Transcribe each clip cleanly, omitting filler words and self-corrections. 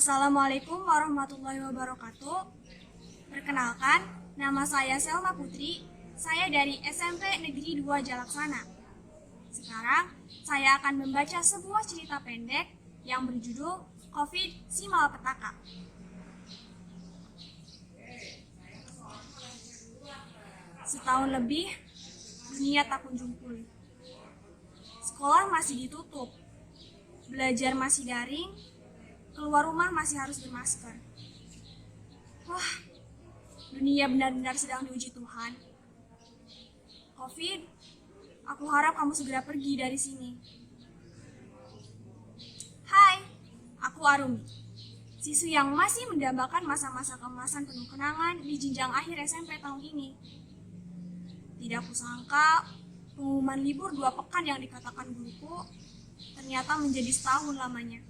Assalamualaikum warahmatullahi wabarakatuh. Perkenalkan, nama saya Selma Putri. Saya dari SMP Negeri 2 Jalaksana. Sekarang, saya akan membaca sebuah cerita pendek yang berjudul COVID Si Malapetaka. Setahun lebih, dunia tak kunjung pulih. Sekolah masih ditutup, belajar masih daring, keluar rumah masih harus bermasker. Wah, dunia benar-benar sedang diuji Tuhan. COVID, aku harap kamu segera pergi dari sini. Hai, aku Arumi, siswi yang masih mendambakan masa-masa keemasan penuh kenangan di jenjang akhir SMP tahun ini. Tidak kusangka, pengumuman libur 2 pekan yang dikatakan guruku ternyata menjadi setahun lamanya.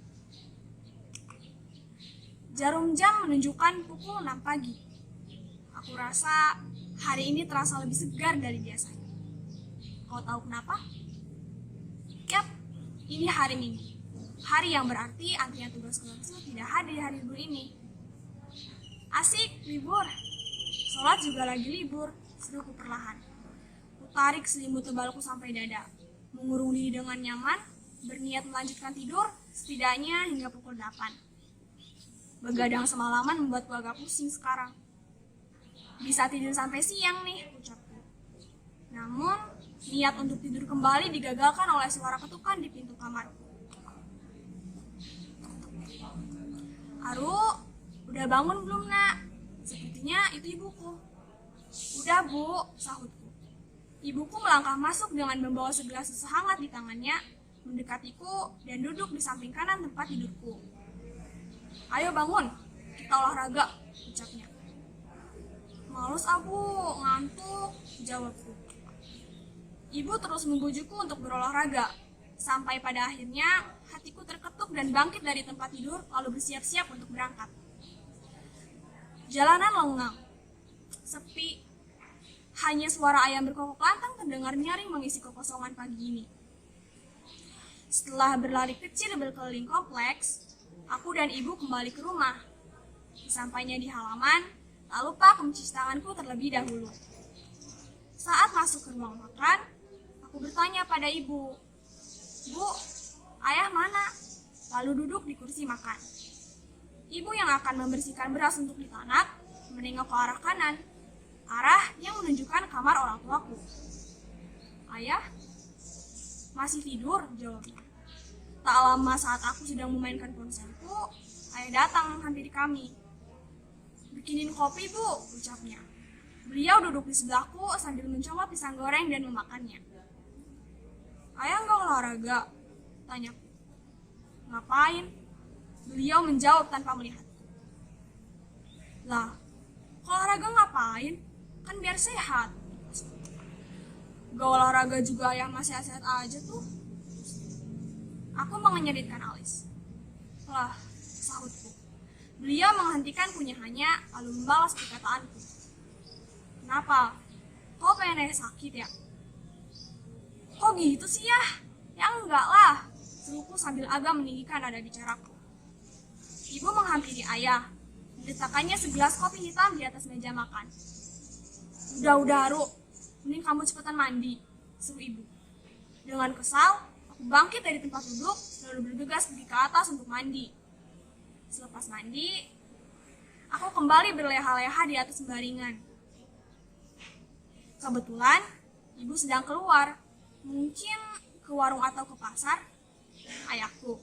Jarum jam menunjukkan pukul 6 pagi. Aku rasa hari ini terasa lebih segar dari biasanya. Kau tahu kenapa? Yap, ini hari Minggu. Hari yang berarti antrian tugas kelas tidak hadir di hari libur ini. Asik, libur. Sholat juga lagi libur, seruku perlahan. Kutarik selimut tebalku sampai dada, mengurung diri dengan nyaman, berniat melanjutkan tidur setidaknya hingga pukul 8. Begadang semalaman membuatku agak pusing sekarang. Bisa tidur sampai siang nih, ucapku. Namun, niat untuk tidur kembali digagalkan oleh suara ketukan di pintu kamarku. Aru, udah bangun belum nak? Sepertinya itu ibuku. Udah bu, sahutku. Ibuku melangkah masuk dengan membawa segelas susu hangat di tangannya, mendekatiku dan duduk di samping kanan tempat tidurku. Ayo bangun, kita olahraga, ucapnya. Males abu, ngantuk, jawabku. Ibu terus membujukku untuk berolahraga, sampai pada akhirnya hatiku terketuk dan bangkit dari tempat tidur lalu bersiap-siap untuk berangkat. Jalanan lengang, sepi, hanya suara ayam berkokok lantang terdengar nyaring mengisi kekosongan pagi ini. Setelah berlari kecil berkeliling kompleks, aku dan ibu kembali ke rumah. Sesampainya di halaman, tak lupa aku mencuci tanganku terlebih dahulu. Saat masuk ke ruang makan, aku bertanya pada ibu, "Bu, ayah mana?" Lalu duduk di kursi makan. Ibu yang akan membersihkan beras untuk ditanak, menengok ke arah kanan, arah yang menunjukkan kamar orang tuaku. "Ayah, masih tidur?" jawabnya. Tak lama saat aku sedang memainkan ponselku, ayah datang menghampiri kami. "Bikinin kopi bu," ucapnya. Beliau duduk di sebelahku sambil mencoba pisang goreng dan memakannya. "Ayah nggak olahraga?" tanyaku. "Ngapain?" Beliau menjawab tanpa melihatku. "Lah, kalau olahraga ngapain? Kan biar sehat." "Gak olahraga juga ayah masih sehat aja tuh." Aku mengenyitkan alis. "Lah," sahutku. Beliau menghentikan kunyahannya lalu membalas perkataanku. "Kenapa? Kau pengen ayah sakit ya?" "Kok gitu sih ya?" "Ya enggak lah," seruku sambil agak meninggikan nada bicaraku. Ibu menghampiri ayah. Diletakkannya segelas kopi hitam di atas meja makan. Udah, Ru. Mending kamu cepetan mandi," suruh ibu. Dengan kesal, aku bangkit dari tempat duduk, lalu bergegas pergi ke atas untuk mandi. Selepas mandi, aku kembali berleha-leha di atas baringan. Kebetulan, ibu sedang keluar, mungkin ke warung atau ke pasar. Ayahku,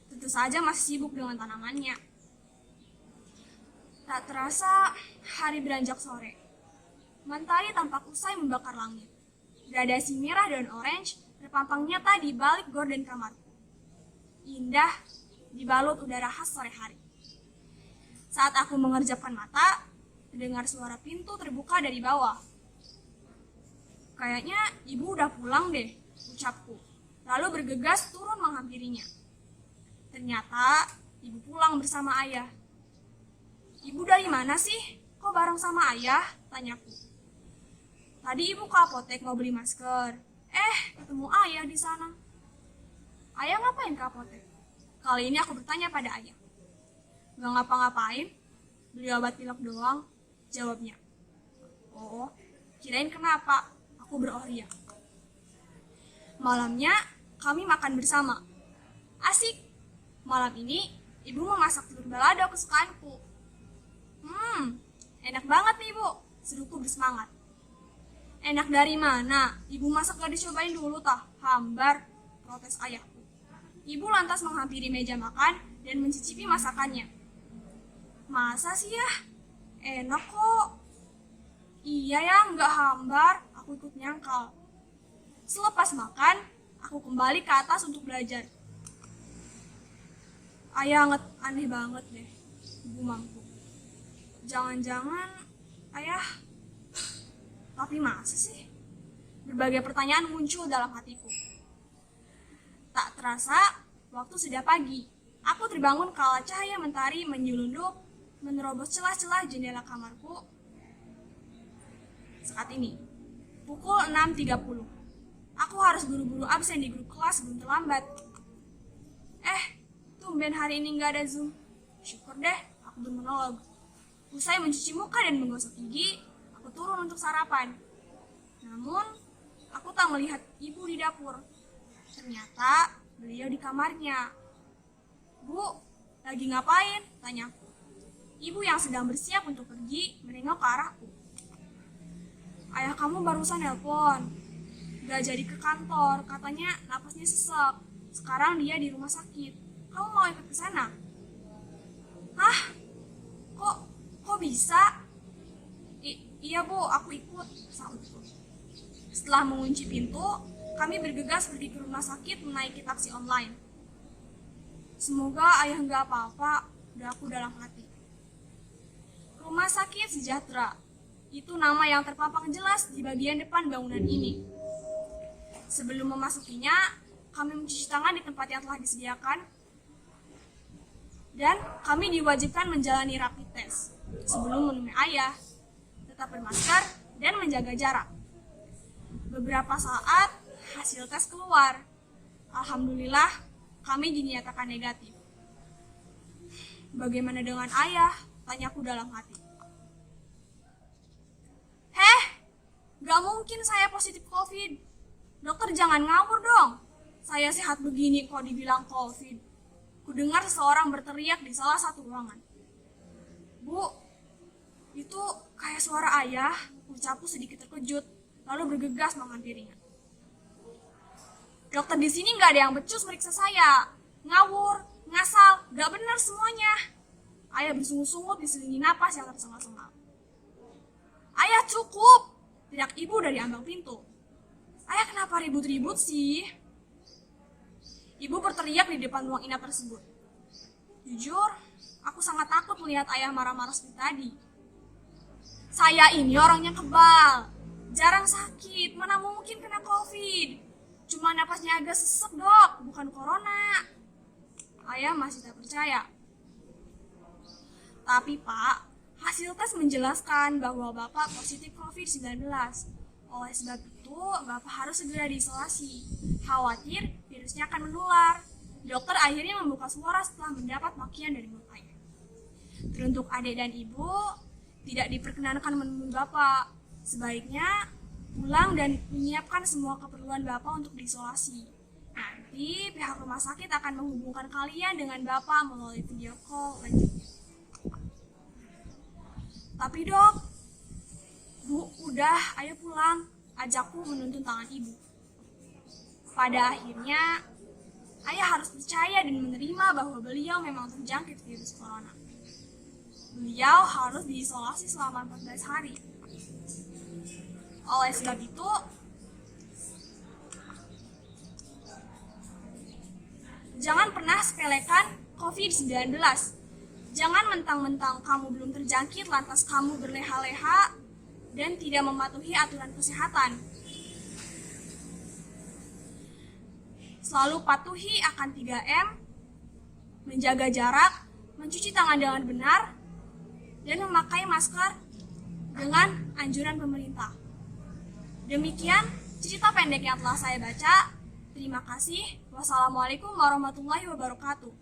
tentu saja masih sibuk dengan tanamannya. Tak terasa, hari beranjak sore. Mentari tampak usai membakar langit. Gradasi merah dan orange terpampang nyata di balik gorden kamarku. Indah, dibalut udara khas sore hari. Saat aku mengerjapkan mata, terdengar suara pintu terbuka dari bawah. "Kayaknya ibu udah pulang deh," ucapku. Lalu bergegas turun menghampirinya. Ternyata ibu pulang bersama ayah. "Ibu dari mana sih? Kok bareng sama ayah?" tanyaku. "Tadi ibu ke apotek mau beli masker. Ketemu ayah di sana." "Ayah ngapain ke apotek?" Kali ini aku bertanya pada ayah. Gak ngapa-ngapain, beli obat pilek doang, jawabnya. Oh, kirain kenapa? Aku beroria. Malamnya kami makan bersama. Asik. Malam ini ibu memasak telur balado kesukaanku. Enak banget nih ibu, seruku bersemangat. Enak dari mana? Ibu masak gak dicobain dulu tah? Hambar, protes ayahku. Ibu lantas menghampiri meja makan dan mencicipi masakannya. Masa sih ya? Enak kok. Iya ya, nggak hambar, aku ikut nyangkal. Selepas makan, aku kembali ke atas untuk belajar. Ayah aneh banget deh, gumamku. Jangan-jangan ayah, tapi masa sih? Berbagai pertanyaan muncul dalam hatiku. Tak terasa, waktu sudah pagi. Aku terbangun kala cahaya mentari menyelundup, menerobos celah-celah jendela kamarku. Saat ini, pukul 6.30. Aku harus buru-buru absen di grup kelas sebelum terlambat. Tumben hari ini nggak ada Zoom. Syukur deh, aku bermonolog. Usai mencuci muka dan menggosok gigi, aku turun untuk sarapan. Namun, aku tak melihat ibu di dapur. Ternyata beliau di kamarnya. Bu, lagi ngapain? Tanyaku. Ibu yang sedang bersiap untuk pergi menengok ke arahku. Ayah kamu barusan nelpon. Gak jadi ke kantor, katanya napasnya sesek. Sekarang dia di rumah sakit. Kamu mau ikut ke sana? Hah? Kok bisa? Iya bu, aku ikut, sahutku. Setelah mengunci pintu, kami bergegas pergi ke rumah sakit menaiki taksi online. Semoga ayah nggak apa-apa, udah aku dalam hati. Rumah sakit Sejahtera, itu nama yang terpampang jelas di bagian depan bangunan ini. Sebelum memasukinya, kami mencuci tangan di tempat yang telah disediakan, dan kami diwajibkan menjalani rapid test sebelum menemui ayah, tetap bermasker dan menjaga jarak. Beberapa saat hasil tes keluar. Alhamdulillah kami dinyatakan negatif. Bagaimana dengan ayah? Tanyaku dalam hati. Gak mungkin saya positif COVID. Dokter jangan ngawur dong. Saya sehat begini kok dibilang COVID. Kudengar seseorang berteriak di salah satu ruangan. Bu, itu kayak suara ayah, ucapku sedikit terkejut, lalu bergegas menghampirinya. Dokter di sini nggak ada yang becus meriksa saya. Ngawur, ngasal, nggak benar semuanya. Ayah bersungut-sungut diselingi napas yang tersengal-sengal. Ayah cukup, teriak ibu dari ambang pintu. Ayah kenapa ribut-ribut sih? Ibu berteriak di depan ruang inap tersebut. Jujur, aku sangat takut melihat ayah marah-marah seperti tadi. Saya ini orangnya kebal, jarang sakit, mana mungkin kena COVID. Cuma napasnya agak sesek dok, bukan corona. Ayah masih tak percaya. Tapi pak, hasil tes menjelaskan bahwa bapak positif COVID-19. Oleh sebab itu, bapak harus segera diisolasi. Khawatir virusnya akan menular. Dokter akhirnya membuka suara setelah mendapat makian dari mulut ayah. Teruntuk adik dan ibu, tidak diperkenankan menemui bapak. Sebaiknya pulang dan menyiapkan semua keperluan bapak untuk diisolasi. Nanti pihak rumah sakit akan menghubungkan kalian dengan bapak melalui video call lanjutnya. Tapi dok, bu, udah, ayo pulang. Ajakku menuntun tangan ibu. Pada akhirnya, ayah harus percaya dan menerima bahwa beliau memang terjangkit virus corona. Beliau harus diisolasi selama 14 hari. Oleh sebab itu, jangan pernah sepelekan COVID-19. Jangan mentang-mentang kamu belum terjangkit lantas kamu berleha-leha dan tidak mematuhi aturan kesehatan. Selalu patuhi akan 3M, menjaga jarak, mencuci tangan dengan benar, dan memakai masker dengan anjuran pemerintah. Demikian cerita pendek yang telah saya baca. Terima kasih. Wassalamualaikum warahmatullahi wabarakatuh.